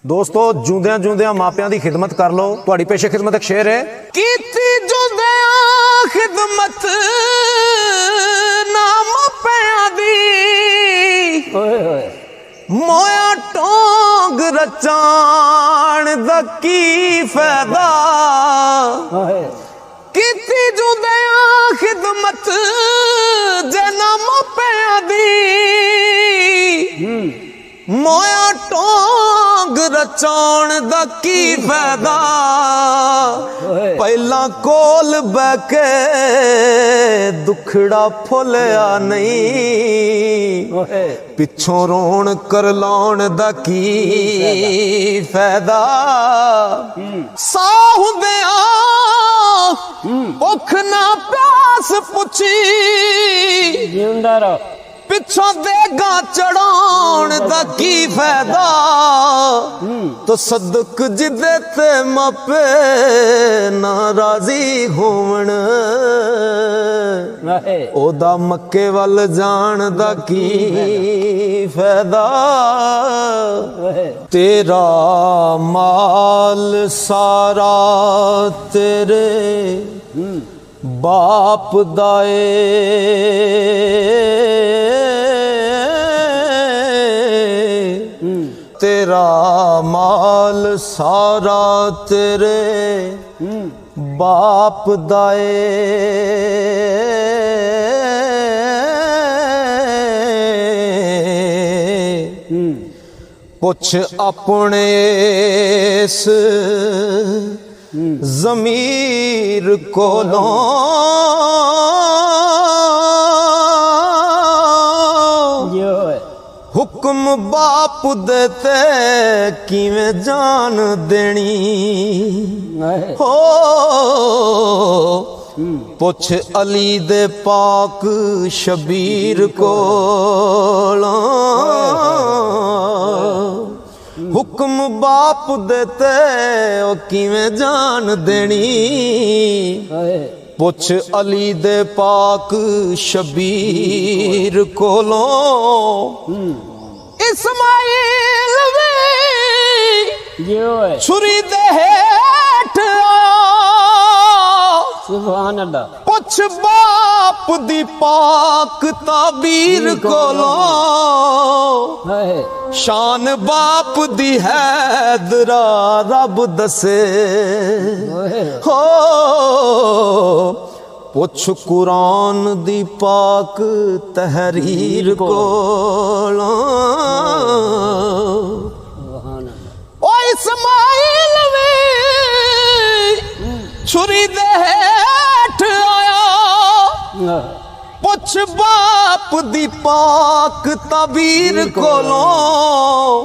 ਦੋਸਤੋ ਜੂੰਦਿਆਂ ਜੂੰਦਿਆਂ ਮਾਪਿਆਂ ਦੀ ਖਿਦਮਤ ਕਰ ਲਓ। ਤੁਹਾਡੀ ਪੇਸ਼ੇ ਖਿਦਮਤ ਇੱਕ ਸ਼ੇਰ ਹੈ। ਕੀਤੀ ਜੂੰਦਿਆਂ ਖਿਦਮਤ ਨਾ ਮਾਪਿਆਂ ਦੀ, ਓਏ ਹੋਏ ਮੋਇਆ ਟੋਂਗ ਰਚਾਣ ਦਾ ਕੀ ਫਾਇਦਾ। ਕੀਤੀ ਜੂੰਦਿਆਂ ਖਿਦਮਤ ਜੇ ਨਾ ਮਾਪਿਆਂ ਦੀ, ਮੋਇਆ ਟੋਂਗ ਰਚਾਉਣ ਦਾ ਕੀ ਫਾਇਦਾ। ਪਹਿਲਾਂ ਕੋਲ ਬਹਿ ਕੇ ਦੁਖੜਾ ਫੁੱਲਿਆ ਨਹੀਂ, ਪਿੱਛੋਂ ਰੋਣ ਕਰਲਾਉਣ ਦਾ ਕੀ ਫਾਇਦਾ। ਸਾਹ ਹੁੰਦਿਆਂ ਭੁੱਖ ਨਾ ਪਿਆਸ ਪੁੱਛੀ, ਜਿਉਂਦਾ ਰਹੋ ਪਿੱਛੋਂ ਦੇਗਾ ਚੜਾਉਣ ਦਾ ਕੀ ਫਾਇਦਾ। ਤਸੱਦਕ ਜਿਦੇ ਤੇ ਮਾਪੇ ਨਾ ਰਾਜ਼ੀ ਹੋਵਣ, ਉਹਦਾ ਮੱਕੇ ਵੱਲ ਜਾਣ ਦਾ ਕੀ ਫਾਇਦਾ। ਤੇਰਾ ਮਾਲ ਸਾਰਾ ਤੇਰੇ ਬਾਪ ਦਾ ਏ, ਤੇਰਾ ਮਾਲ ਸਾਰਾ ਤੇਰੇ ਬਾਪ ਦਾ ਏ। ਪੁੱਛ ਆਪਣੇ ਇਸ ਜ਼ਮੀਰ ਕੋਲੋਂ, ਹੁਕਮ ਬਾਪ ਦੇ ਤੇ ਕਿਵੇਂ ਜਾਨ ਦੇਣੀ ਹੋ। ਪੁੱਛ ਅਲੀ ਦੇ ਪਾਕ ਸ਼ਬੀਰ ਕੋਲੋਂ, ਹੁਕਮ ਬਾਪ ਦੇ ਤੇ ਉਹ ਕਿਵੇਂ ਜਾਨ ਦੇਣੀ। ਪੁੱਛ ਅਲੀ ਦੇ ਪਾਕ ਸ਼ਬੀਰ ਕੋਲੋਂ, ਇਸਮਾਈਲ ਵੀ ਛੁਰੀ ਦੇ ਹੇਠ ਸੁਭਾਨ ਅੱਲਾਹ। ਪੁੱਛ ਬਾਪ ਦੀ ਪਾਕ ਤਾਬੀਰ ਕੋਲੋਂ, ਸ਼ਾਨ ਬਾਪ ਦੀ ਹੈਦਰਾ ਰੱਬ ਦੱਸੇ ਹੋ। ਪੁੱਛ ਕੁਰਾਨ ਦੀ ਪਾਕ ਤਹਰੀਰ ਕੋਲੋਂ, ਓ ਇਸਮਾਈਲ ਵੀ ਛੁਰੀ ਦੇ ਹੇਠ ਆਇਆ। ਪੁੱਛ ਬਾਪ ਦੀ ਪਾਕ ਤਾਬੀਰ ਕੋਲੋਂ,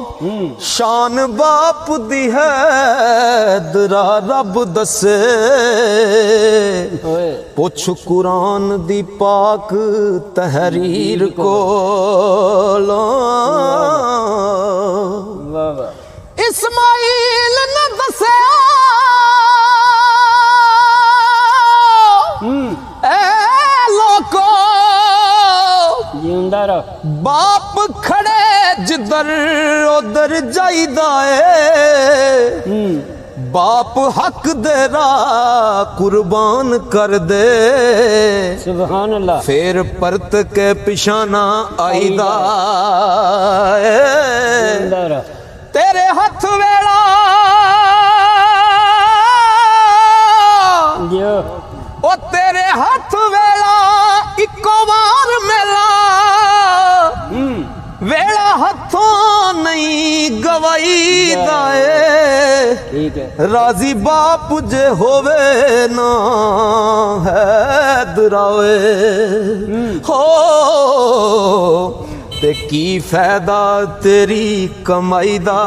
ਸ਼ਾਨ ਬਾਪ ਦੀ ਹੈਦਰਾ ਰੱਬ ਦੱਸੇ। ਪੁੱਛ ਕੁਰਾਨ ਦੀ ਪਾਕ ਤਹਰੀਰ ਕੋਲੋਂ, ਇਸਮਾਈਲ ਨੇ ਦੱਸਿਆ ਬਾਪ ਖੜੇ ਜਿੱਧਰ ਉਧਰ ਜਾਈਦਾ ਏ। ਬਾਪ ਹੱਕ ਦੇ ਰਾਹ ਕੁਰਬਾਨ ਕਰ ਦੇ, ਸੁਭਾਨ ਅੱਲਾਹ। ਫੇਰ ਪਰਤ ਕੇ ਪਿਛਾਨਾ ਆਈਦਾ ਏ। ਤੇਰੇ ਹੱਥ ਵੇਲਾ ਉਹ ਤੇਰੇ ਹੱਥ ਵੇਲਾ ਇੱਕੋ ਵਾਰ ਮੇਲਾ। ਵੇਲਾ ਹੱਥੋਂ ਨਹੀਂ ਗਵਾਈਦਾ ਏ। ਰਾਜ਼ੀ ਬਾਪ ਜੇ ਹੋਵੇ ਨਾ ਹੈ ਦੁਰਾਵੇ ਹੋ। ਤੇ ਕੀ ਫਾਇਦਾ ਤੇਰੀ ਕਮਾਈ ਦਾ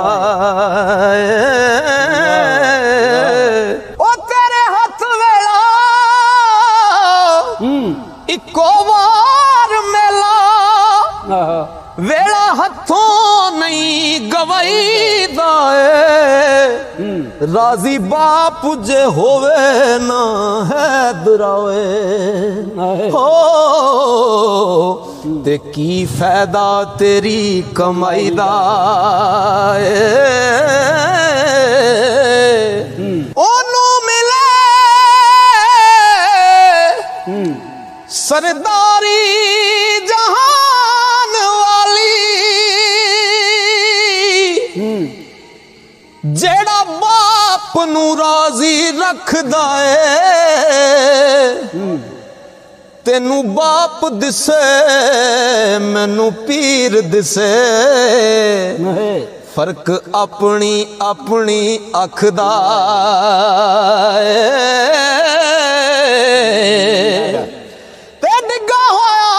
ਉਹ ਤੇਰੇ ਹੱਥ ਵੇਲਾ ਇੱਕੋ ਵਾਰ ਮੇਲਾ। ਵੇਲਾ ਹੱਥੋਂ ਨਹੀਂ ਗਵਾਈਦਾ ਏ। ਰਾਜ਼ੀ ਬਾਪ ਜੇ ਹੋਵੇ ਨਾ ਹੈ ਦੁਰਾਵੇ ਹੋ। ਤੇ ਕੀ ਫਾਇਦਾ ਤੇਰੀ ਕਮਾਈ ਦਾ ਉਹਨੂੰ ਮਿਲੇ ਸਰਦਾਰੀ ਜਹਾਨ ਵਾਲੀ ਜਿਹੜਾ ਬਾਪ ਨੂੰ ਰਾਜ਼ੀ ਰੱਖਦਾ ਏ ਤੈਨੂੰ ਬਾਪ ਦਿਸੇ ਮੈਨੂੰ ਪੀਰ ਦਿਸੇ ਫਰਕ ਆਪਣੀ ਆਪਣੀ ਅੱਖ ਦਾ ਤੇ ਡਿੱਗਾ ਹੋਇਆ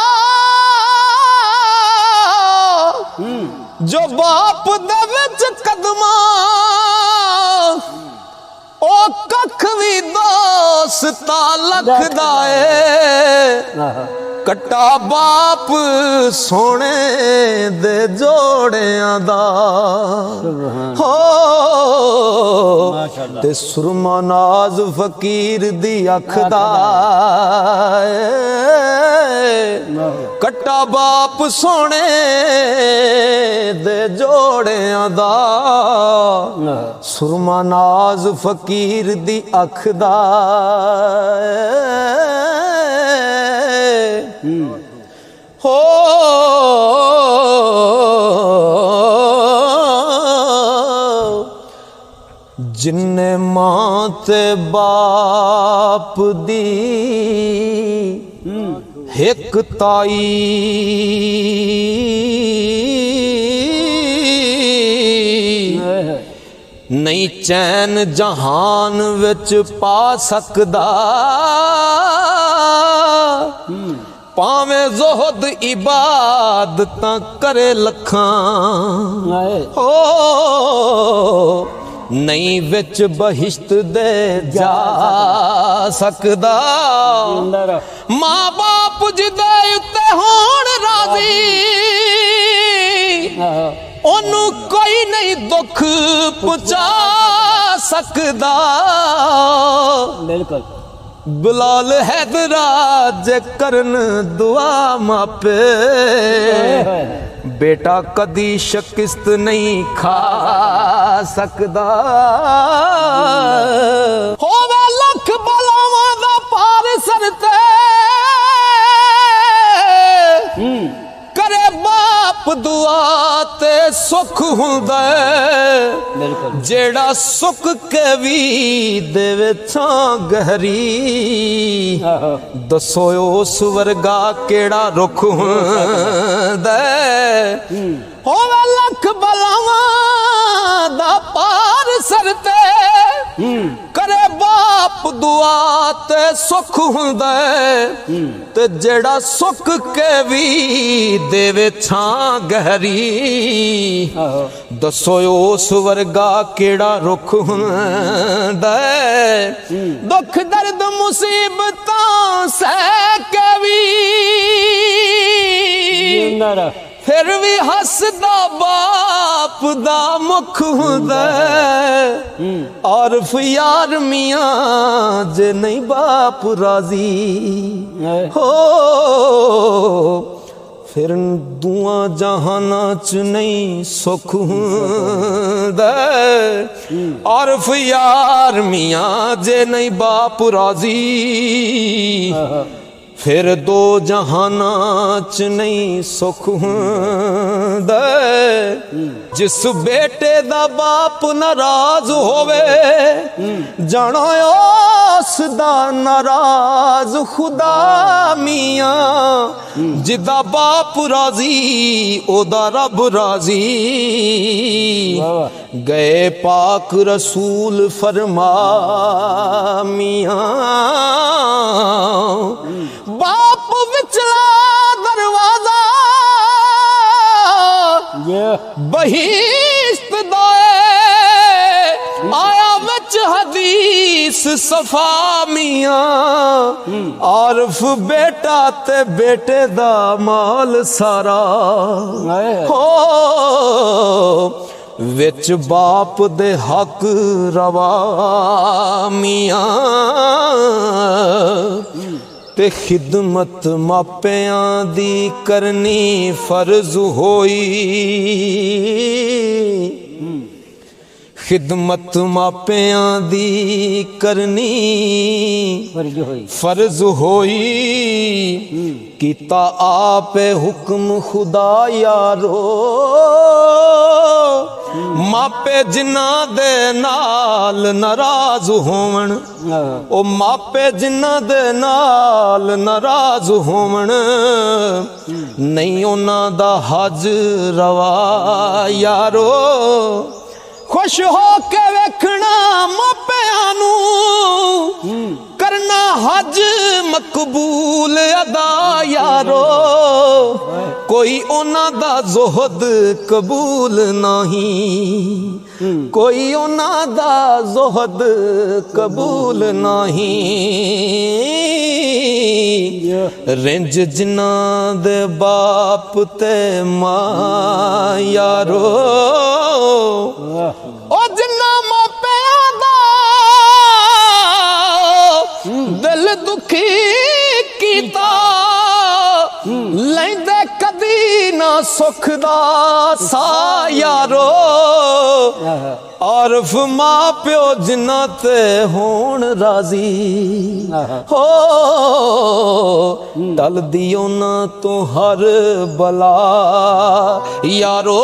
ਜੋ ਬਾਪ ਦੇ ਵਿੱਚ ਕਦਮਾਂ ਉਹ ਕੱਖ ਵੀ ਦੋਸਤਾ ਲਖਦਾ ਏ ਕੱਟਾ ਬਾਪ ਸੋਹਣੇ ਦੇ ਜੋੜਿਆਂ ਦਾ ਹੋ ਤੇ ਸੁਰਮਾ ਨਾਜ਼ ਫਕੀਰ ਦੀ ਅੱਖ ਦਾ ਕੱਟਾ ਬਾਪ ਸੋਹਣੇ ਦੇ ਜੋੜਿਆਂ ਦਾ ਸੁਰਮਾ ਨਾਜ਼ ਫਕੀਰ ਦੀ ਅੱਖ ਦਾ ਹੋ ਜਿੰਨੇ ਮਾਂ ਤੇ ਬਾਪ ਦੀ ਇੱਕ ਤਾਈ ਨਹੀਂ ਚੈਨ ਜਹਾਨ ਵਿੱਚ ਪਾ ਸਕਦਾ ਭਾਵੇਂ ਜ਼ੁਹਦ ਇਬਾਦਤਾਂ ਕਰੇ ਲੱਖਾਂ ਹੋ ਨਹੀਂ ਵਿੱਚ ਬਹਿਸ਼ਤ ਦੇ ਜਾ ਸਕਦਾ ਮਾਂ ਬਾਪ ਜਿਹਦੇ ਉੱਤੇ ਹੋਣ ਰਾਜ਼ੀ ਉਹਨੂੰ ਕੋਈ ਨਹੀਂ ਦੁੱਖ ਪਹੁੰਚਾ ਸਕਦਾ ਬਿਲਕੁਲ ਬਿਲਾਲ ਹੈਦਰਾ ਜੇ ਕਰਨ ਦੁਆ ਮਾਪੇ ਬੇਟਾ ਕਦੀ ਸ਼ਿਕਸਤ ਨਹੀਂ ਖਾ ਸਕਦਾ ਹੋਵੇ ਲੱਖ ਬਲਾਵਾਂ ਦਾ ਪਾਰ ਸਰ ਤੇ ਕਰੇ ਬਾਪ ਦੁਆ ਤੇ ਸੁਖ ਹੁੰਦਾ ਜਿਹੜਾ ਸੁਖ ਕੇ ਵੀ ਦੇਵੇ ਥਾਂ ਗਹਿਰੀ ਦੱਸੋ ਉਸ ਵਰਗਾ ਕਿਹੜਾ ਰੁੱਖ ਹੁੰਦਾ ਹੋਵੇ ਲੱਖ ਬਲਾਵਾਂ ਦਾ ਪਾਰ ਸਰ ਤੇ ਕਰੇ ਬਾਪ ਦੁਆ ਤੇ ਸੁਖ ਹੁੰਦਾ ਤੇ ਜਿਹੜਾ ਸੁਖ ਕੇ ਵੀ ਦੇਵੇ ਥਾਂ ਗਹਿਰੀ ਦੱਸੋ ਉਸ ਵਰਗਾ ਕਿਹੜਾ ਰੁੱਖ ਹੁੰਦਾ ਦੁੱਖ ਦਰਦ ਮੁਸੀਬਤਾਂ ਸਹਿ ਕੇ ਵੀ ਫਿਰ ਵੀ ਹੱਸਦਾ ਬਾਪ ਦਾ ਮੁਖ ਹੁੰਦਾ ਆਰਫ ਯਾਰ ਮੀਆਂ ਜੇ ਨਹੀਂ ਬਾਪ ਰਾਜ਼ੀ ਹੋ ਫਿਰ ਦੁਆ ਜਹਾਨਾਂ ਚ ਨਹੀਂ ਸੁਖ ਹੁੰਦਾ ਆਰਫ ਯਾਰ ਮੀਆਂ ਜੇ ਨਹੀਂ ਬਾਪ ਰਾਜ਼ੀ ਫਿਰ ਦੋ ਜਹਾਨਾਂ ਚ ਨਹੀਂ ਸੁਖ ਹੁੰਦਾ ਜਿਸ ਬੇਟੇ ਦਾ ਬਾਪ ਨਾਰਾਜ਼ ਹੋਵੇ ਜਾਣੋ ਉਸ ਦਾ ਨਾਰਾਜ਼ ਖੁਦਾ ਮੀਆਂ ਜਿਦਾ ਬਾਪ ਰਾਜ਼ੀ ਉਹਦਾ ਰੱਬ ਰਾਜ਼ੀ ਗਏ ਪਾਕ ਰਸੂਲ ਫਰਮਾ ਮੀਆਂ ਬਾਪ ਵਿਚਲਾ ਦਰਵਾਜ਼ਾ ਬਹਿਸ਼ਤ ਦਾ ਆਇਆ ਵਿੱਚ ਹਦੀਸ ਸਫਾ ਮੀਆਂ ਆਰਫ ਬੇਟਾ ਤੇ ਬੇਟੇ ਦਾ ਮਾਲ ਸਾਰਾ ਹੋ ਵਿੱਚ ਬਾਪ ਦੇ ਹੱਕ ਰਵਾ ਮੀਆਂ ते खिदमत मापियां दी करनी फर्ज होई खिदमत मापियां दी करनी फर्ज होई कीता आपे हुक्म खुदा यारो मापे जिन्ना दे नाल नाराज होवन ओ मापे जिन्ना दे नाल नाराज होवन नहीं उन्हां दा हज रवा यारो खुश हो के वेखना मापियां नूं करना हज मकबूल अदा यारो कोई उन्हां दा ज़ुहद कबूल नहीं कोई उन्हां दा ज़ुहद कबूल नहीं रिंज जिन्हां दे बाप ते मां यारो ओ जिन्ना मापियां दा दिल दुखी कीता लैंदे कदी ना सुख दा सा यारो आरफ मां प्यो जिन्ना ते होण राजी हो टल दियो ना तो हर बला यारो